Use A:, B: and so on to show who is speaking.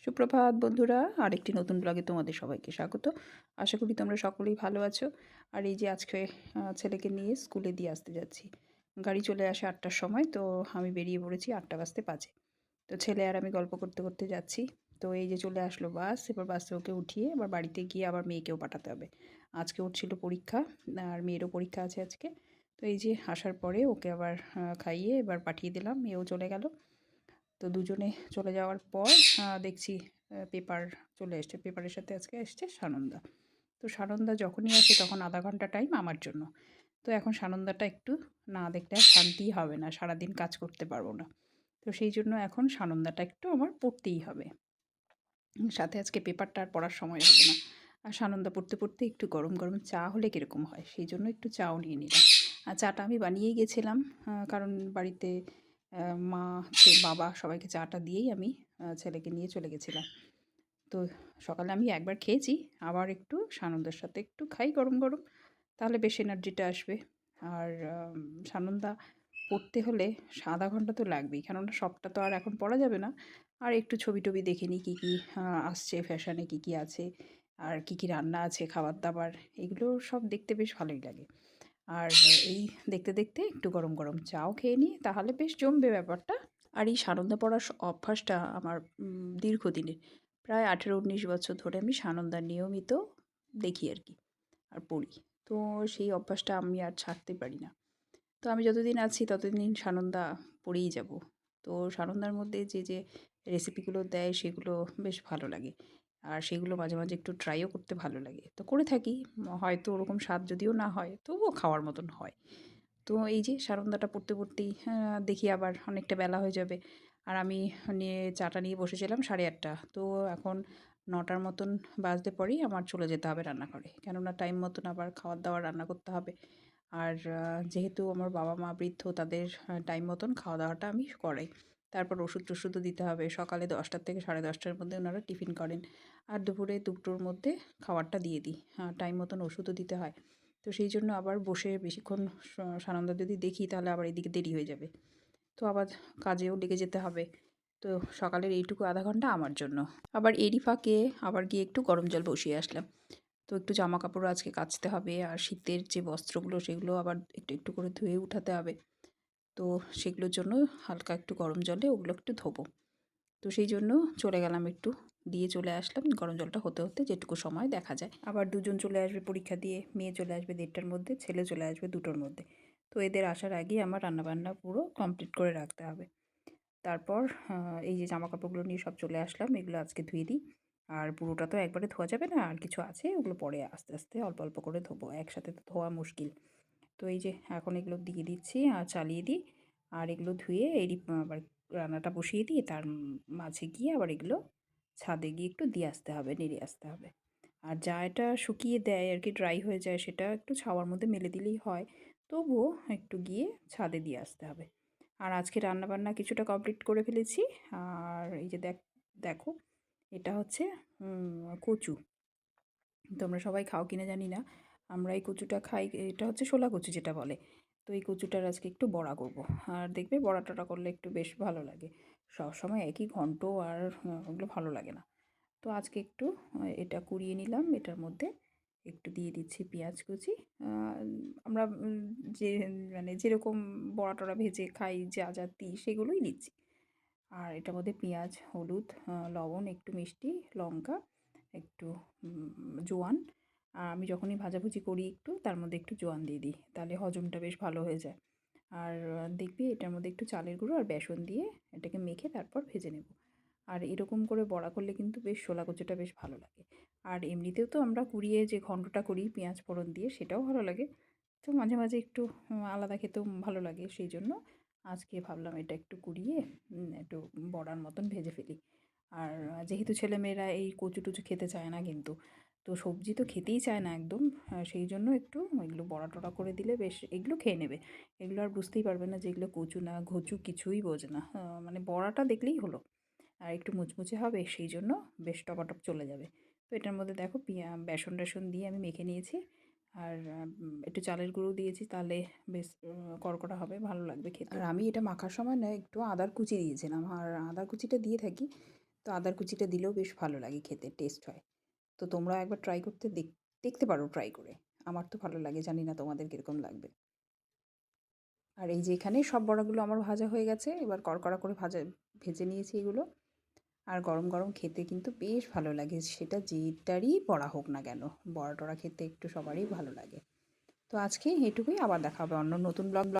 A: সুপ্রভাত বন্ধুরা, আরেকটি নতুন ব্লগে তোমাদের সবাইকে স্বাগত। আশা করি তোমরা সকলেই ভালো আছো। আর এই যে আজকে ছেলেকে নিয়ে স্কুলে দিয়ে আসতে যাচ্ছি। গাড়ি চলে আসে ৮টার সময়, তো আমি বেরিয়ে পড়েছি ৮টা বাজতে 5-এ। তো ছেলে আর আমি গল্প করতে করতে যাচ্ছি। তো এই যে চলে আসলো বাস, এবার বাসে ওকে উঠিয়ে এবার বাড়িতে গিয়ে আবার মেয়েকেও পাঠাতে হবে। আজকে ওর ছিল পরীক্ষা, আর মেয়েরও পরীক্ষা আছে আজকে। তো এই যে আসার পরে ওকে আবার খাইয়ে এবার পাঠিয়ে দিলাম, মেয়েও চলে গেল। তো দুজনে চলে যাওয়ার পর দেখছি পেপার চলে এসছে। পেপারের সাথে আজকে এসছে সানন্দা। তো সানন্দা যখনই আসে তখন আধা ঘন্টা টাইম আমার জন্য। তো এখন সানন্দাটা একটু না দেখলে আর শান্তিই হবে না, সারাদিন কাজ করতে পারবো না। তো সেই জন্য এখন সানন্দাটা একটু আমার পড়তেই হবে। সাথে আজকে পেপারটা আর পড়ার সময় হবে না। আর সানন্দা পড়তে পড়তে একটু গরম গরম চা হলে কীরকম হয়, সেই জন্য একটু চাও নিয়ে নিলাম। আর চাটা আমি বানিয়েই গেছিলাম, কারণ বাড়িতে মা, বাবা সবাইকে চাটা দিয়েই আমি ছেলেকে নিয়ে চলে গেছিলাম। তো সকালে আমি একবার খেয়েছি, আবার একটু সানন্দার সাথে একটু খাই গরম গরম, তাহলে বেশ এনার্জিটা আসবে। আর সানন্দা পড়তে হলে আধা ঘন্টা তো লাগবেই, কেননা সবটা তো আর এখন পড়া যাবে না। আর একটু ছবি টবি দেখে নিই কী কী আসছে ফ্যাশনে, কী কী আছে, আর কী কী রান্না আছে, খাবার দাবার, এগুলো সব দেখতে বেশ ভালোই লাগে। আর এই দেখতে দেখতে একটু গরম গরম চাও খেয়ে নিই, তাহলে বেশ জমবে ব্যাপারটা। আর এই সানন্দা পড়ার অভ্যাসটা আমার দীর্ঘদিনের, প্রায় 18-19 বছর ধরে আমি সানন্দা নিয়মিত দেখি আর কি, আর পড়ি। তো সেই অভ্যাসটা আমি আর ছাড়তে পারি না। তো আমি যতদিন আছি ততদিন সানন্দা পড়েই যাব। তো সানন্দার মধ্যে যে রেসিপিগুলো দেয় সেগুলো বেশ ভালো লাগে। আর সেগুলো মাঝে মাঝে একটু ট্রাইও করতে ভালো লাগে। তো করে থাকি। হয়তো ওরকম স্বাদ যদিও না হয়, তবুও খাওয়ার মতন হয়। তো এই যে সানন্দাটা পড়তে পড়তেই দেখি আবার অনেকটা বেলা হয়ে যাবে। আর আমি চাটা নিয়ে বসেছিলাম 8:30। তো এখন 9টার মতন বাজতে পরেই আমার চলে যেতে হবে রান্নাঘরে। কেননা টাইম মতন আবার খাবার-দাবার রান্না করতে হবে। আর যেহেতু আমার বাবা-মা বৃদ্ধ, তাদের টাইম মতন খাওয়া-দাওয়াটা আমি করাই। তারপর ওষুধ-টষুধও দিতে হবে। সকালে 10টা থেকে 10:30টার মধ্যে ওনারা টিফিন করেন। আর দুপুরে 2টোর মধ্যে খাবারটা দিয়ে দিই। টাইম মতন ওষুধও দিতে হয়। তো সেই জন্য আবার বসে বেশিক্ষণ সানন্দা যদি দেখি তাহলে আবার এদিকে দেরি হয়ে যাবে। তো আবার কাজেও লেগে যেতে হবে। তো সকালের এইটুকু আধা ঘন্টা আমার জন্য। আবার এরই ফাঁকে আবার গিয়ে একটু গরম জল বসিয়ে আসলাম। তো একটু জামাকাপড়ও আজকে কাচতে হবে, আর শীতের যে বস্ত্রগুলো সেগুলো আবার একটু একটু করে ধুয়ে উঠাতে হবে। তো সেগুলোর জন্য হালকা একটু গরম জলে ওগুলো একটু ধোবো। তো সেই জন্য চলে গেলাম, একটু দিয়ে চলে আসলাম। গরম জলটা হতে হতে যেটুকু সময় দেখা যায়। আবার দুজন চলে আসবে পরীক্ষা দিয়ে, মেয়ে চলে আসবে 1:30টার মধ্যে, ছেলে চলে আসবে 2টোর মধ্যে। তো এদের আসার আগেই আমার রান্নাবান্না পুরো কমপ্লিট করে রাখতে হবে। তারপর এই যে জামাকাপড়গুলো নিয়ে সব চলে আসলাম, এগুলো আজকে ধুয়ে দিই। আর পুরোটা তো একবারে ধোয়া যাবে না, আর কিছু আছে ওগুলো পরে আস্তে আস্তে অল্প অল্প করে ধোবো, একসাথে তো ধোয়া মুশকিল। তো এই যে এখন এগুলো দিয়ে দিচ্ছি আর চালিয়ে দিই। আর এগুলো ধুয়ে এরই আবার রান্নাটা বসিয়ে দিয়ে তার মাঝে গিয়ে আবার এগুলো ছাদে গিয়ে একটু দিয়ে আসতে হবে, নেড়ে আসতে হবে। আর যা এটা শুকিয়ে দেয় আর কি, ড্রাই হয়ে যায়, সেটা একটু ছাওয়ার মধ্যে মেলে দিলেই হয়। তবুও একটু গিয়ে ছাদে দিয়ে আসতে হবে। আর আজকে রান্নাবান্না কিছুটা কমপ্লিট করে ফেলেছি। আর এই যে দেখো, এটা হচ্ছে কচু। তোমরা সবাই খাও কিনা জানি না, আমরা এই কচুটা খাই। এটা হচ্ছে শোলা কচু যেটা বলে। তো এই কচুটার আজকে একটু বড়া করব। আর দেখবে বড়া টড়া করলে একটু বেশ ভালো লাগে। সবসময় একই ঘন্ট আর ওগুলো ভালো লাগে না। তো আজকে একটু এটা কুড়িয়ে নিলাম, এটার মধ্যে একটু দিয়ে দিচ্ছি পেঁয়াজ কুচি। আ আমরা যে মানে যেরকম বড়া টড়া ভেজে খাই, যা যা দিই সেগুলোই দিচ্ছি। আর এটার মধ্যে পেঁয়াজ, হলুদ, লবণ, একটু মিষ্টি, লঙ্কা, একটু জোয়ান। আর আমি যখনই ভাজাভুজি করি একটু তার মধ্যে একটু জোয়ান দিয়ে দিই, তাহলে হজমটা বেশ ভালো হয়ে যায়। আর দেখবি এটার মধ্যে একটু চালের গুঁড়ো আর বেসন দিয়ে এটাকে মেখে তারপর ভেজে নেব। আর এরকম করে বড়া করলে কিন্তু বেশ শোলা কচুটা বেশ ভালো লাগে। আর এমনিতেও তো আমরা কুড়িয়ে যে ঘন্টটা করি পেঁয়াজ ফোড়ন দিয়ে, সেটাও ভালো লাগে। তো মাঝে মাঝে একটু আলাদা খেতেও ভালো লাগে, সেই জন্য আজকে ভাবলাম এটা একটু কুড়িয়ে একটু বড়ার মতন ভেজে ফেলি। আর যেহেতু ছেলেমেয়েরা এই কচু টচু খেতে চায় না কিন্তু, তো সবজি তো খেতেই চায় না একদম, সেই জন্য একটু এগুলো বড়া টড়া করে দিলে বেশ এগুলো খেয়ে নেবে। এগুলো আর বুঝতেই পারবে না যে এগুলো কচু না ঘচু, কিছুই বোঝে না। মানে বড়াটা দেখলেই হলো। আর একটু মুচমুচে হবে, সেই জন্য বেশ টপাটপ চলে যাবে। তো এটার মধ্যে দেখো বেসন টেসন দিয়ে আমি মেখে নিয়েছি। আর একটু চালের গুঁড়ো দিয়েছি, তাহলে বেশ কড়কড়া হবে, ভালো লাগবে খেতে। আর আমি এটা মাখার সময় না একটু আদার কুচি দিয়েছিলাম, আর আদার কুচিটা দিয়ে থাকি। তো আদার কুচিটা দিলেও বেশ ভালো লাগে খেতে, টেস্ট হয়। তো তোমরা একবার ট্রাই করতে দেখতে পারো ট্রাই করে। আমার তো ভালো লাগে, জানি না তোমাদের কীরকম লাগবে। আর এই যে এখানে সব বড়াগুলো আমার ভাজা হয়ে গেছে, এবার কড়কড়া করে ভেজে নিয়েছি এগুলো। আর গরম গরম খেতে কিন্তু বেশ ভালো লাগে, সেটা যেটারই বড়া হোক না কেন। বড়া টড়া খেতে একটু সবারই ভালো লাগে। তো আজকে এটুকুই, আবার দেখা হবে অন্য নতুন ব্লগ